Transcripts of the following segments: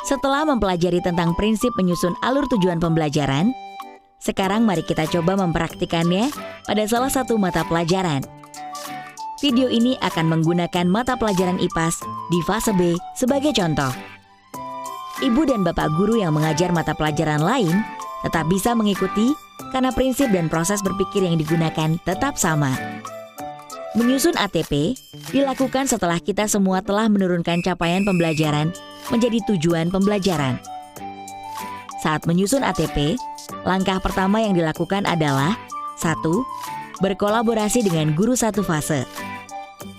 Setelah mempelajari tentang prinsip menyusun alur tujuan pembelajaran, sekarang mari kita coba mempraktikannya pada salah satu mata pelajaran. Video ini akan menggunakan mata pelajaran IPAS di fase B sebagai contoh. Ibu dan bapak guru yang mengajar mata pelajaran lain tetap bisa mengikuti karena prinsip dan proses berpikir yang digunakan tetap sama. Menyusun ATP dilakukan setelah kita semua telah menurunkan capaian pembelajaran menjadi tujuan pembelajaran. Saat menyusun ATP, langkah pertama yang dilakukan adalah 1. Berkolaborasi dengan guru satu fase.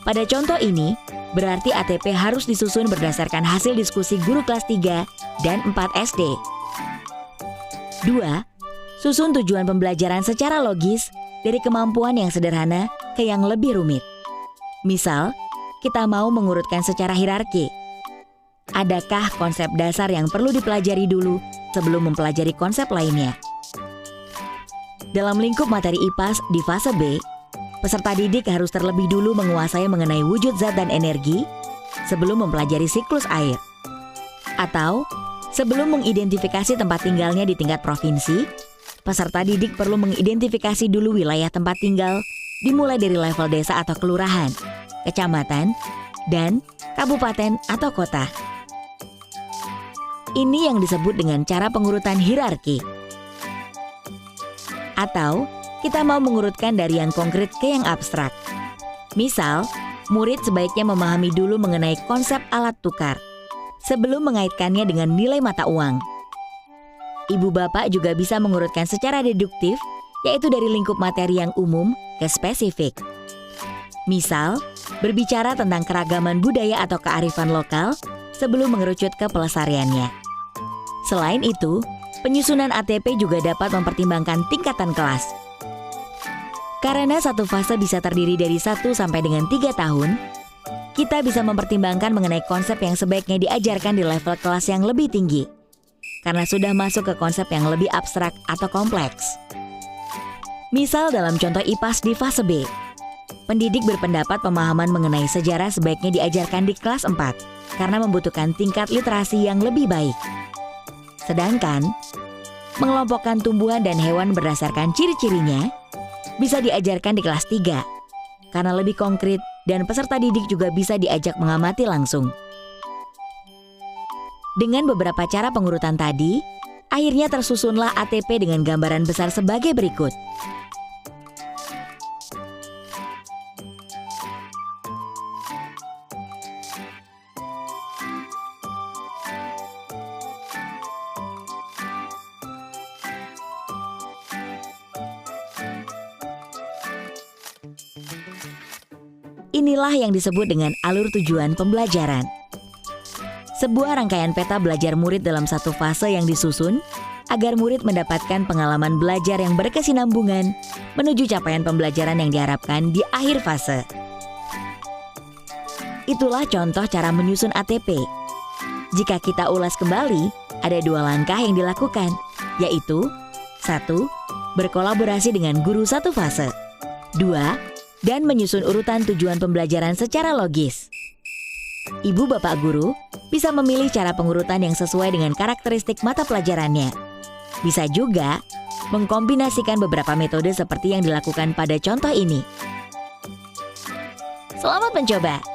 Pada contoh ini, berarti ATP harus disusun berdasarkan hasil diskusi guru kelas 3 dan 4 SD. 2. Susun tujuan pembelajaran secara logis dari kemampuan yang sederhana ke yang lebih rumit. Misal, kita mau mengurutkan secara hierarki. Adakah konsep dasar yang perlu dipelajari dulu sebelum mempelajari konsep lainnya? Dalam lingkup materi IPAS di fase B, peserta didik harus terlebih dulu menguasai mengenai wujud zat dan energi sebelum mempelajari siklus air. Atau, sebelum mengidentifikasi tempat tinggalnya di tingkat provinsi, peserta didik perlu mengidentifikasi dulu wilayah tempat tinggal dimulai dari level desa atau kelurahan, kecamatan, dan kabupaten atau kota. Ini yang disebut dengan cara pengurutan hierarki. Atau, kita mau mengurutkan dari yang konkret ke yang abstrak. Misal, murid sebaiknya memahami dulu mengenai konsep alat tukar sebelum mengaitkannya dengan nilai mata uang. Ibu bapak juga bisa mengurutkan secara deduktif, yaitu dari lingkup materi yang umum ke spesifik. Misal, berbicara tentang keragaman budaya atau kearifan lokal sebelum mengerucut ke pelestariannya. Selain itu, penyusunan ATP juga dapat mempertimbangkan tingkatan kelas. Karena satu fase bisa terdiri dari 1 sampai dengan 3 tahun, kita bisa mempertimbangkan mengenai konsep yang sebaiknya diajarkan di level kelas yang lebih tinggi, karena sudah masuk ke konsep yang lebih abstrak atau kompleks. Misal dalam contoh IPAS di fase B, pendidik berpendapat pemahaman mengenai sejarah sebaiknya diajarkan di kelas 4 karena membutuhkan tingkat literasi yang lebih baik. Sedangkan, mengelompokkan tumbuhan dan hewan berdasarkan ciri-cirinya bisa diajarkan di kelas 3 karena lebih konkret dan peserta didik juga bisa diajak mengamati langsung. Dengan beberapa cara pengurutan tadi, akhirnya tersusunlah ATP dengan gambaran besar sebagai berikut. Inilah yang disebut dengan alur tujuan pembelajaran. Sebuah rangkaian peta belajar murid dalam satu fase yang disusun agar murid mendapatkan pengalaman belajar yang berkesinambungan menuju capaian pembelajaran yang diharapkan di akhir fase. Itulah contoh cara menyusun ATP. Jika kita ulas kembali, ada 2 langkah yang dilakukan, yaitu 1. Berkolaborasi dengan guru satu fase. 2. Dan menyusun urutan tujuan pembelajaran secara logis. Ibu bapak guru bisa memilih cara pengurutan yang sesuai dengan karakteristik mata pelajarannya. Bisa juga mengkombinasikan beberapa metode seperti yang dilakukan pada contoh ini. Selamat mencoba!